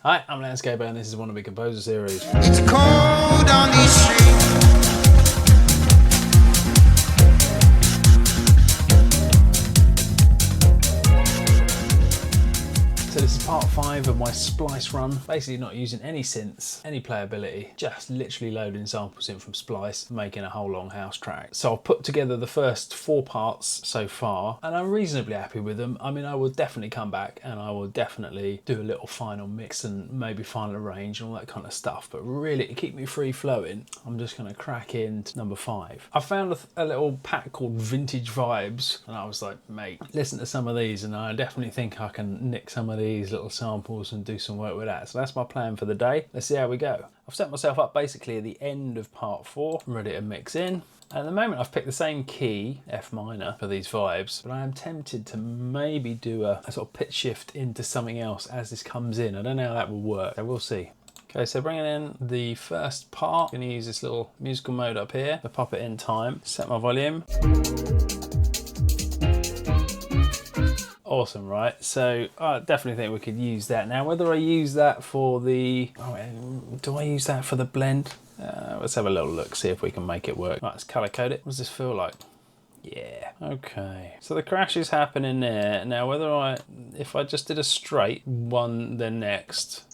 Hi, I'm Landscaper and this is Wannabe Composer Series. It's cold on these streets. So this is part 5 of my Splice Run. Basically not using any synths, any playability, just literally loading samples in from Splice, making a whole long house track. So I've put together the first 4 parts so far and I'm reasonably happy with them. I mean, I will definitely come back and I will definitely do a little final mix and maybe final arrange and all that kind of stuff. But really, to keep me free flowing, I'm just going to crack into number 5. I found a little pack called Vintage Vibes and I was like, mate, listen to some of these and I definitely think I can nick some of these little samples and do some work with that. So that's my plan for the day. Let's see how we go. I've set myself up basically at the end of part 4, ready to mix in. At the moment I've picked the same key, F minor, for these vibes, but I am tempted to maybe do a sort of pitch shift into something else as this comes in. I don't know how that will work, so we'll see. Okay, so bringing in the first part, I'm going to use this little musical mode up here to pop it in time, set my volume. Awesome, right? So I definitely think we could use that. Now, whether I use that for the... do I use that for the blend? Let's have a little look, see if we can make it work. Right, let's colour code it. What does this feel like? Yeah, okay. So the crash is happening there. Now, if I just did a straight one, then next...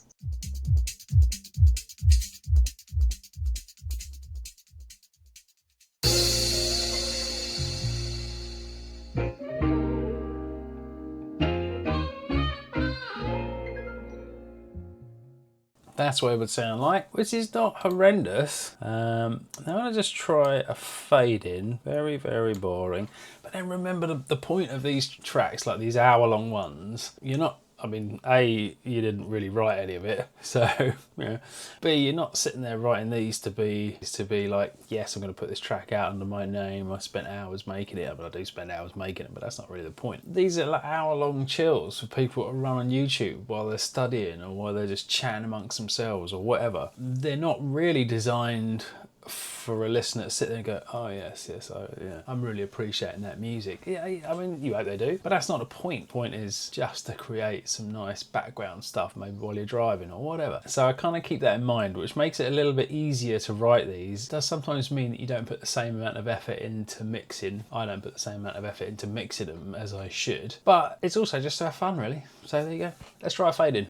That's what it would sound like, which is not horrendous. Now I'm gonna just try a fade in, very, very boring. But then remember the point of these tracks, like these hour-long ones, you're not, I mean, A, you didn't really write any of it, so, yeah. B, you're not sitting there writing these to be like, yes, I'm going to put this track out under my name. I spent hours making it, but I do spend hours making it, but that's not really the point. These are like hour-long chills for people to run on YouTube while they're studying or while they're just chatting amongst themselves or whatever. They're not really designed for a listener to sit there and go, oh yes, yeah, I'm really appreciating that music. Yeah, I mean, you hope they do, but that's not the point. The point is just to create some nice background stuff, maybe while you're driving or whatever. So I kind of keep that in mind, which makes it a little bit easier to write these. It does sometimes mean that you don't put the same amount of effort into mixing. I don't put the same amount of effort into mixing them as I should, but it's also just to have fun, really. So there you go. Let's try a fade in.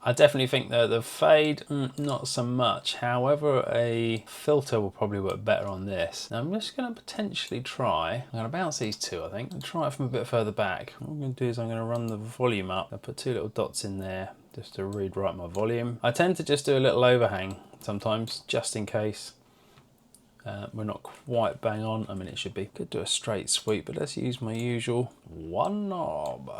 I definitely think that the fade, not so much. However, a filter will probably work better on this. Now I'm just going to potentially try, I'm going to bounce these two, I think, and try it from a bit further back. What I'm going to do is I'm going to run the volume up. I'll put 2 little dots in there just to read right my volume. I tend to just do a little overhang sometimes, just in case. We're not quite bang on. I mean, it should be. Could do a straight sweep, but let's use my usual 1 knob.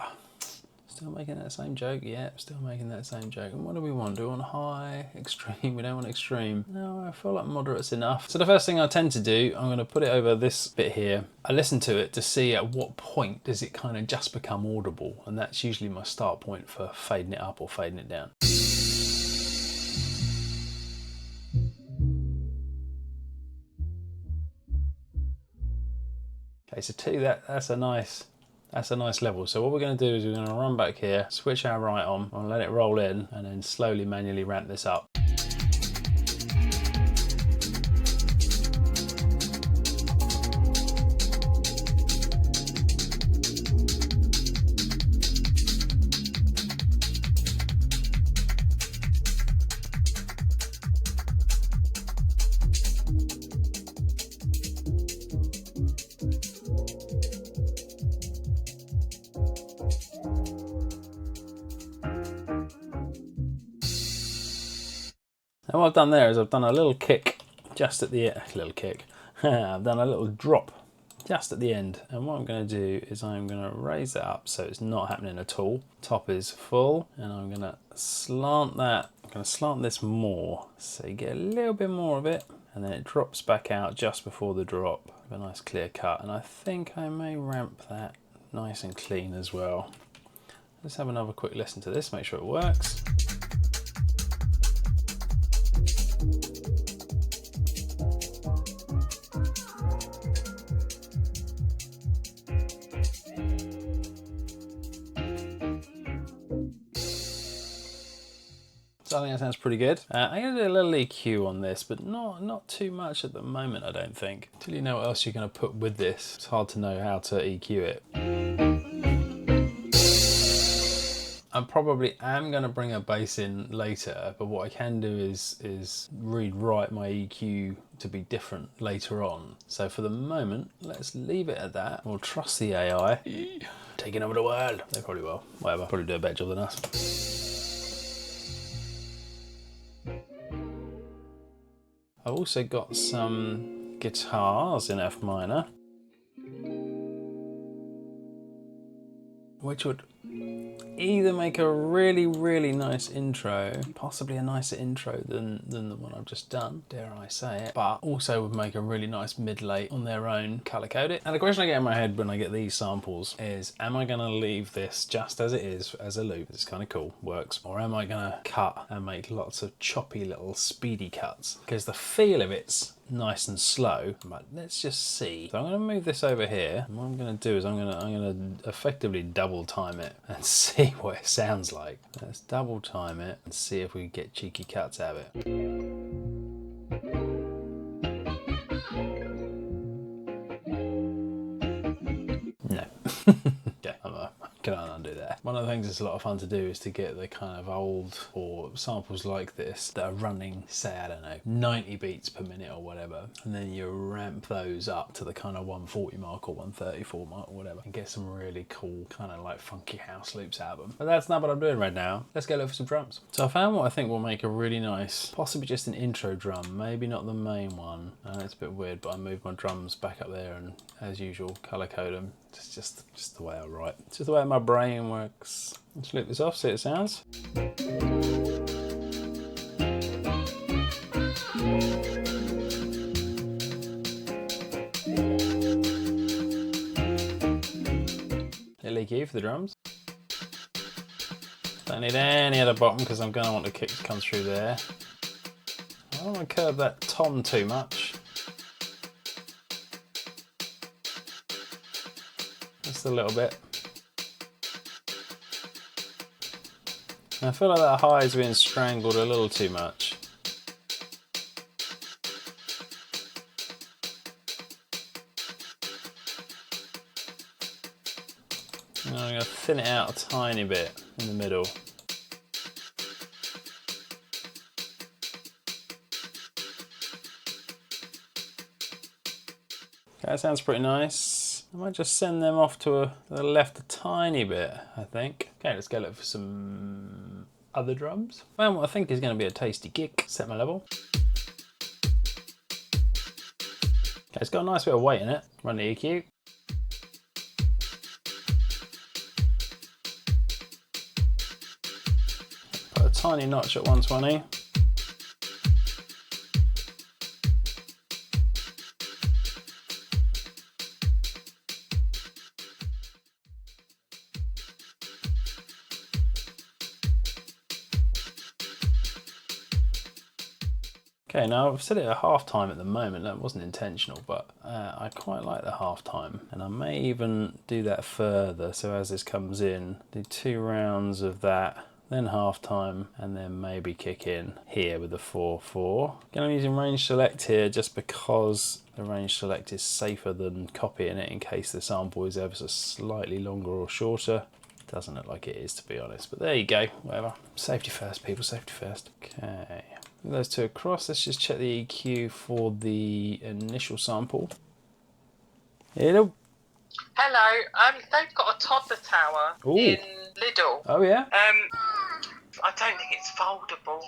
Still making that same joke? Yeah, still making that same joke. And what do we want? Do we want high, extreme? We don't want extreme. No, I feel like moderate's enough. So the first thing I tend to do, I'm going to put it over this bit here. I listen to it to see at what point does it kind of just become audible. And that's usually my start point for fading it up or fading it down. Okay, so 2, that's a nice level. So what we're going to do is we're going to run back here, switch our right on, and let it roll in, and then slowly manually ramp this up. And what I've done there is I've done a little kick just at the end, I've done a little drop just at the end. And what I'm going to do is I'm going to raise it up so it's not happening at all. Top is full, and I'm going to slant that. I'm going to slant this more so you get a little bit more of it, and then it drops back out just before the drop. A nice clear cut, and I think I may ramp that nice and clean as well. Let's have another quick listen to this, make sure it works. So I think that sounds pretty good. I'm going to do a little EQ on this, but not too much at the moment, I don't think. Until you know what else you're going to put with this, it's hard to know how to EQ it. I probably am going to bring a bass in later, but what I can do is rewrite my EQ to be different later on. So for the moment, let's leave it at that. We'll trust the AI. Taking over the world. They probably will. Whatever. Probably do a better job than us. I've also got some guitars in F minor, which would either make a really nice intro, possibly a nicer intro than the one I've just done, dare I say it, but also would make a really nice mid-late on their own, colour code it. And the question I get in my head when I get these samples is, am I going to leave this just as it is as a loop? It's kind of cool, works. Or am I going to cut and make lots of choppy little speedy cuts? Because the feel of it's nice and slow, but let's just see. So I'm going to move this over here, and what I'm going to do is I'm going to effectively double time it and see what it sounds like. Let's double time it and see if we can get cheeky cuts out of it. No. Yeah, can I undo that? One of the things that's a lot of fun to do is to get the kind of old or samples like this that are running, say, I don't know, 90 beats per minute or whatever, and then you ramp those up to the kind of 140 mark or 134 mark or whatever, and get some really cool kind of like funky house loops out of them. But that's not what I'm doing right now. Let's go look for some drums. So I found what I think will make a really nice, possibly just an intro drum, maybe not the main one. It's a bit weird, but I moved my drums back up there and, as usual, colour code them. It's just the way I write. It's just the way my brain works. Let's loop this off, see how it sounds. Little EQ for the drums. Don't need any other bottom because I'm going to want the kick to come through there. I don't want to curb that tom too much. Just a little bit. And I feel like that high is being strangled a little too much. And I'm going to thin it out a tiny bit in the middle. Okay, that sounds pretty nice. I might just send them off to the left a tiny bit, I think. Okay, let's go look for some other drums. Found what I think is going to be a tasty kick. Set my level. Okay, it's got a nice bit of weight in it. Run the EQ. Put a tiny notch at 120. Okay, now I've set it at half time at the moment. That wasn't intentional, but I quite like the half time, and I may even do that further. So as this comes in, do 2 rounds of that, then half time, and then maybe kick in here with the 4/4. Again, I'm using range select here just because the range select is safer than copying it in case the sample is ever so slightly longer or shorter. Doesn't look like it is, to be honest, but there you go. Whatever. Safety first, people. Safety first. Okay. With those 2 across, let's just check the EQ for the initial sample. Hello. Hello. They've got a toddler tower in Lidl. Oh yeah. I don't think it's foldable.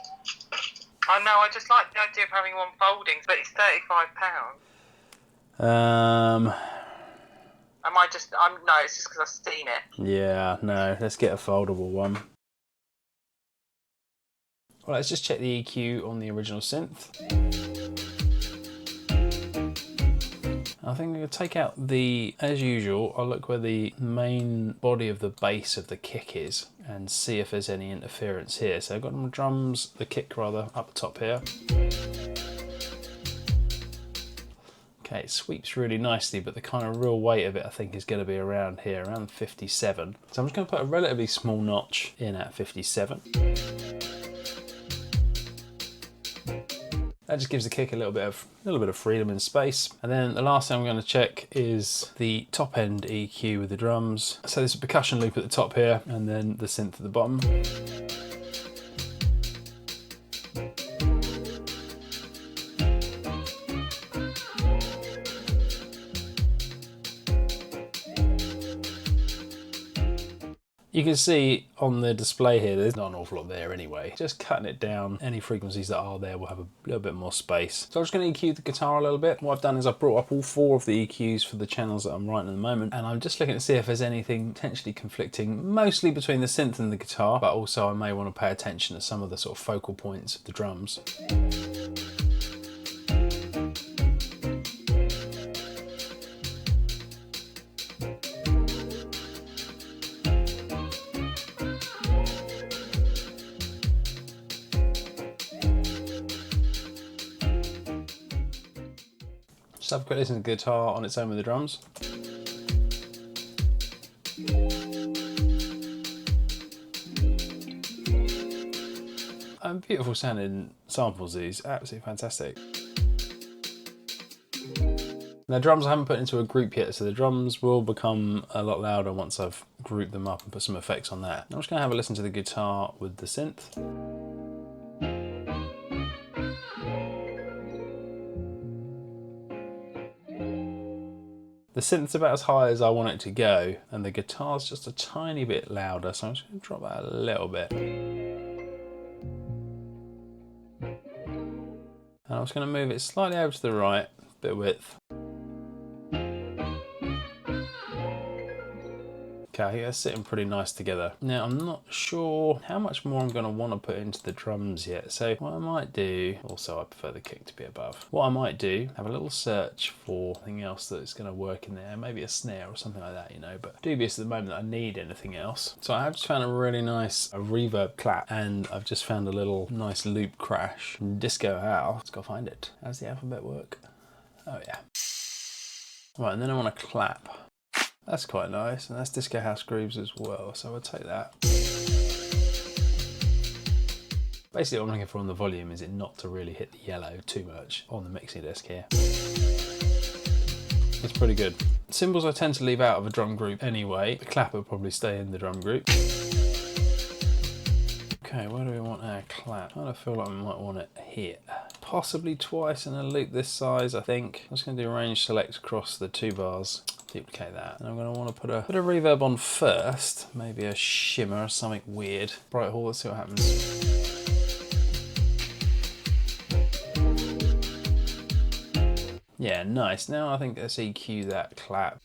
I know. I just like the idea of having one folding, but it's £35. Am I just? No. It's just because I've seen it. Yeah. No. Let's get a foldable one. Well, let's just check the EQ on the original synth. I think I'm going to take out the, as usual, I'll look where the main body of the bass of the kick is and see if there's any interference here. So I've got my drums, the kick rather, up the top here. Okay, it sweeps really nicely, but the kind of real weight of it I think is going to be around here, around 57. So I'm just going to put a relatively small notch in at 57. That just gives the kick a little bit of freedom and space. And then the last thing I'm going to check is the top end EQ with the drums. So there's a percussion loop at the top here, and then the synth at the bottom. You can see on the display here, there's not an awful lot there anyway. Just cutting it down, any frequencies that are there will have a little bit more space. So I'm just going to EQ the guitar a little bit. What I've done is I've brought up all 4 of the EQs for the channels that I'm writing at the moment, and I'm just looking to see if there's anything potentially conflicting, mostly between the synth and the guitar, but also I may want to pay attention to some of the sort of focal points of the drums. Just have a quick listen to the guitar on its own with the drums. Beautiful sounding samples, these, absolutely fantastic. Now drums I haven't put into a group yet, so the drums will become a lot louder once I've grouped them up and put some effects on that. I'm just going to have a listen to the guitar with the synth. The synth's about as high as I want it to go, and the guitar's just a tiny bit louder, so I'm just going to drop that a little bit. And I'm just going to move it slightly over to the right, bit of width. Okay, I think that's sitting pretty nice together. Now, I'm not sure how much more I'm going to want to put into the drums yet. So what I might do, also I prefer the kick to be above. What I might do, have a little search for something else that's going to work in there. Maybe a snare or something like that, you know, but dubious at the moment that I need anything else. So I have just found a really nice reverb clap, and I've just found a little nice loop crash. Disco House, let's go find it. How's the alphabet work? Oh yeah. Right, and then I want to clap. That's quite nice, and that's Disco House grooves as well, so I'll take that. Basically what I'm looking for on the volume is it not to really hit the yellow too much on the mixing desk here. That's pretty good. Cymbals I tend to leave out of a drum group anyway. The clap will probably stay in the drum group. Okay, where do we want our clap? I kind of feel like we might want it here. Possibly twice in a loop this size, I think. I'm just going to do range select across the 2 bars. Duplicate that, and I'm going to want to put a reverb on first, maybe a shimmer or something weird. Bright Hall, let's see what happens. Yeah, nice. Now I think let's EQ that clap.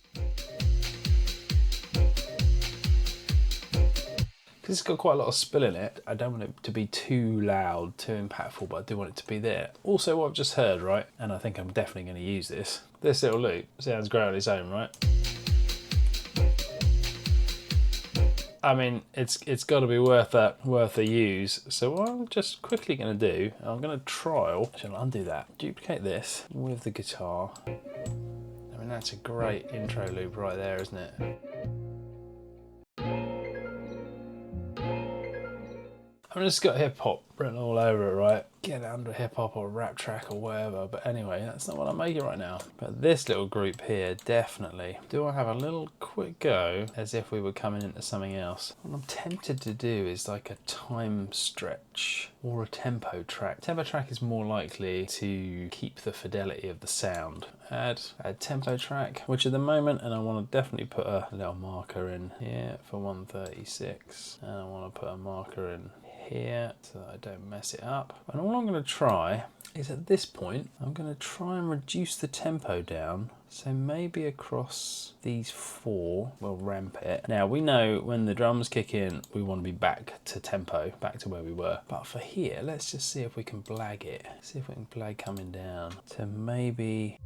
Because it's got quite a lot of spill in it, I don't want it to be too loud, too impactful, but I do want it to be there. Also, what I've just heard, right, and I think I'm definitely going to use this. This little loop sounds great on its own, right? I mean, it's got to be worth a use. So what I'm just quickly going to do, I'm going to trial. Actually, I'll undo that. Duplicate this with the guitar. I mean, that's a great intro loop right there, isn't it? I've just got hip hop written all over it, right? Get it under hip hop or rap track or whatever. But anyway, that's not what I'm making right now. But this little group here, definitely. Do I have a little quick go as if we were coming into something else? What I'm tempted to do is like a time stretch or a tempo track. Tempo track is more likely to keep the fidelity of the sound. Add tempo track, which at the moment, and I want to definitely put a little marker in here for 136. And I want to put a marker in here so that I don't mess it up. And all I'm going to try is at this point I'm going to try and reduce the tempo down, so maybe across these 4 we'll ramp it. Now we know when the drums kick in we want to be back to tempo, back to where we were, but for here let's just see if we can blag it, see if we can blag coming down to maybe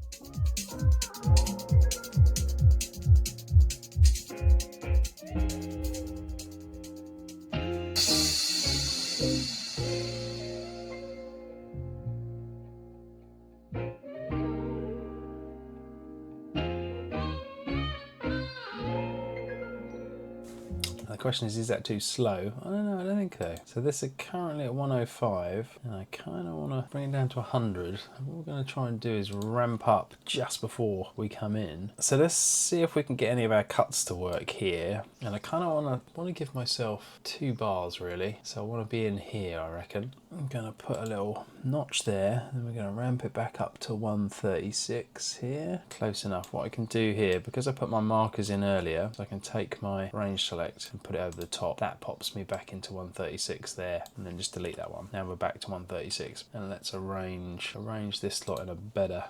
The question is that too slow? I don't know, I don't think so. So this is currently at 105, and I kind of want to bring it down to 100. And what we're going to try and do is ramp up just before we come in. So let's see if we can get any of our cuts to work here. And I kind of want to give myself 2 bars really. So I want to be in here, I reckon. I'm going to put a little notch there, then we're going to ramp it back up to 136 here. Close enough. What I can do here, because I put my markers in earlier, so I can take my range select and put it over the top. That pops me back into 136 there, and then just delete that one. Now we're back to 136, and let's arrange this lot in a better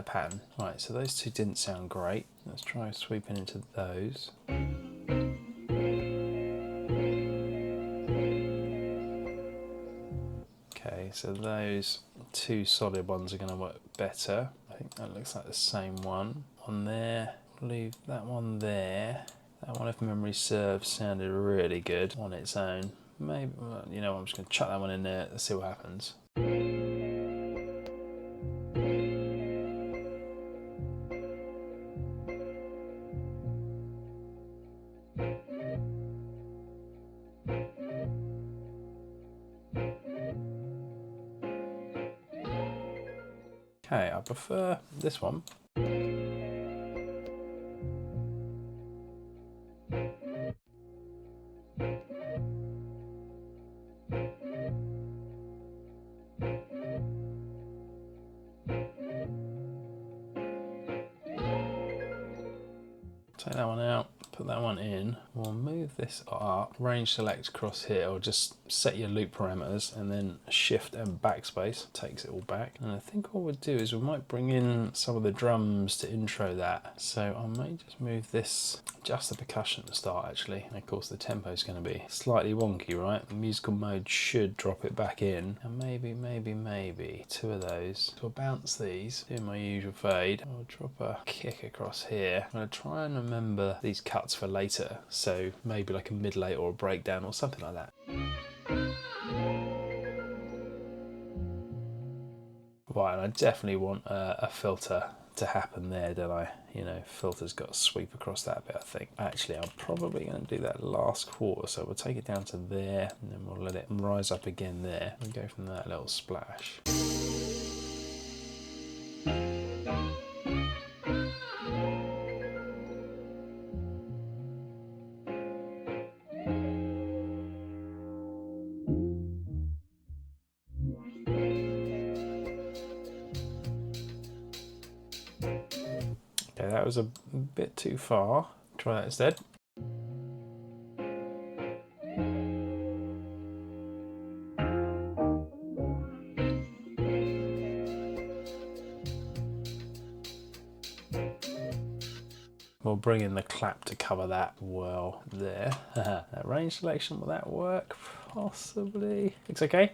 pattern. Right, so those two didn't sound great. Let's try sweeping into those. Okay, so those 2 solid ones are going to work better. I think that looks like the same one. On there, leave that one there. That one, if memory serves, sounded really good on its own. Maybe, well, you know, I'm just going to chuck that one in there. Let's see what happens. Okay, I prefer this one. Take that one out, put that one in. We'll move this up, range select across here, or just set your loop parameters and then shift and backspace takes it all back. And I think what we'll do is we might bring in some of the drums to intro that. So I may just move this, just the percussion to start actually. And of course the tempo is going to be slightly wonky, right? The musical mode should drop it back in. And maybe 2 of those. So I'll bounce these, do my usual fade. I'll drop a kick across here. I'm going to try and remember these cuts for later. So maybe like a mid-late or a breakdown or something like that. Right, and I definitely want a filter to happen there, don't I? You know, filter's got to sweep across that bit, I think. Actually, I'm probably going to do that last quarter, so we'll take it down to there, and then we'll let it rise up again there, and go from that little splash. Okay, that was a bit too far. Try that instead. We'll bring in the clap to cover that well there. That range selection, will that work? Possibly. Looks okay.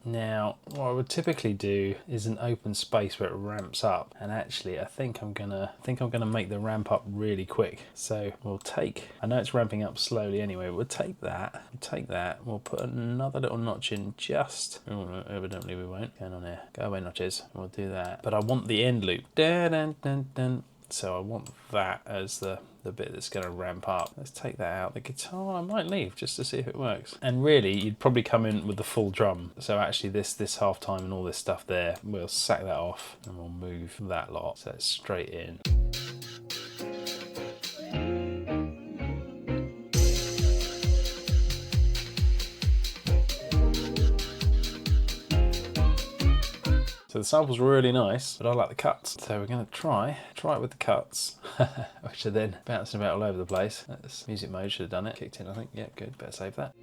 Now, what I would typically do is an open space where it ramps up, and actually I think I'm gonna make the ramp up really quick. So we'll take, I know it's ramping up slowly anyway, we'll take that, we'll put another little notch in just, oh no, evidently we won't, going on here, go away notches, we'll do that. But I want the end loop, dun, dun, dun, dun. So I want that as the bit that's going to ramp up. Let's take that out. The guitar I might leave just to see if it works. And really, you'd probably come in with the full drum. So actually this half time and all this stuff there, we'll sack that off and we'll move that lot. So it's straight in. So So the sample's really nice, but I like the cuts. So we're going to try it with the cuts, which are then bouncing about all over the place. That's music mode, should have done it. Kicked in, I think. Yeah, good. Better save that.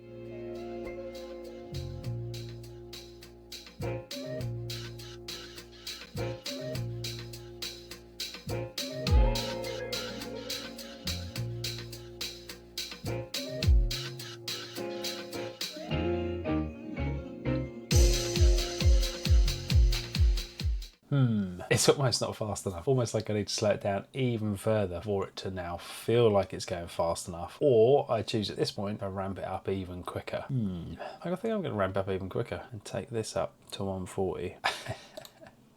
It's almost not fast enough. Almost like I need to slow it down even further for it to now feel like it's going fast enough. Or I choose at this point to ramp it up even quicker. I think I'm going to ramp up even quicker and take this up to 140.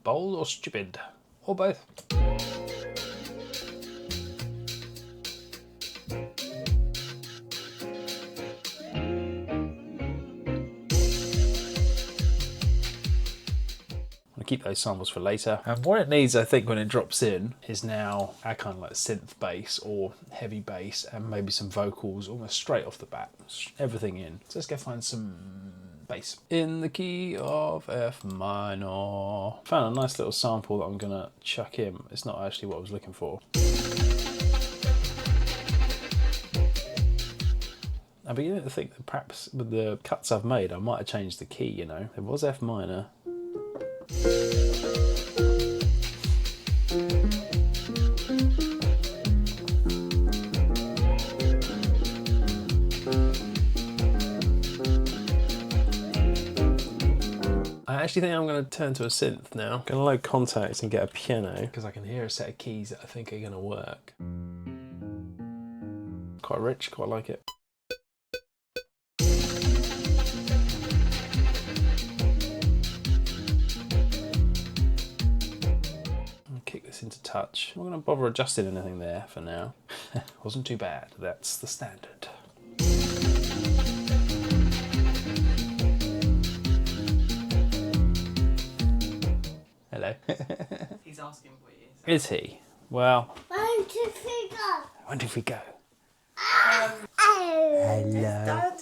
Bold or stupid? Or both. Keep those samples for later. And what it needs, I think, when it drops in is now a kind of like synth bass or heavy bass and maybe some vocals almost straight off the bat. Everything in. So let's go find some bass. In the key of F minor. Found a nice little sample that I'm gonna chuck in. It's not actually what I was looking for. I'm beginning to think that perhaps with the cuts I've made, I might have changed the key, you know. It was F minor. I actually think I'm going to turn to a synth now. I'm going to load contacts and get a piano because I can hear a set of keys that I think are going to work. Quite rich, quite like it. Kick this into touch. I'm not going to bother adjusting anything there for now. Wasn't too bad. That's the standard. Hello. He's asking for you. So. Is he? Well. 1, 2, 3, go. 1, 2, 3, go. Hello. Dad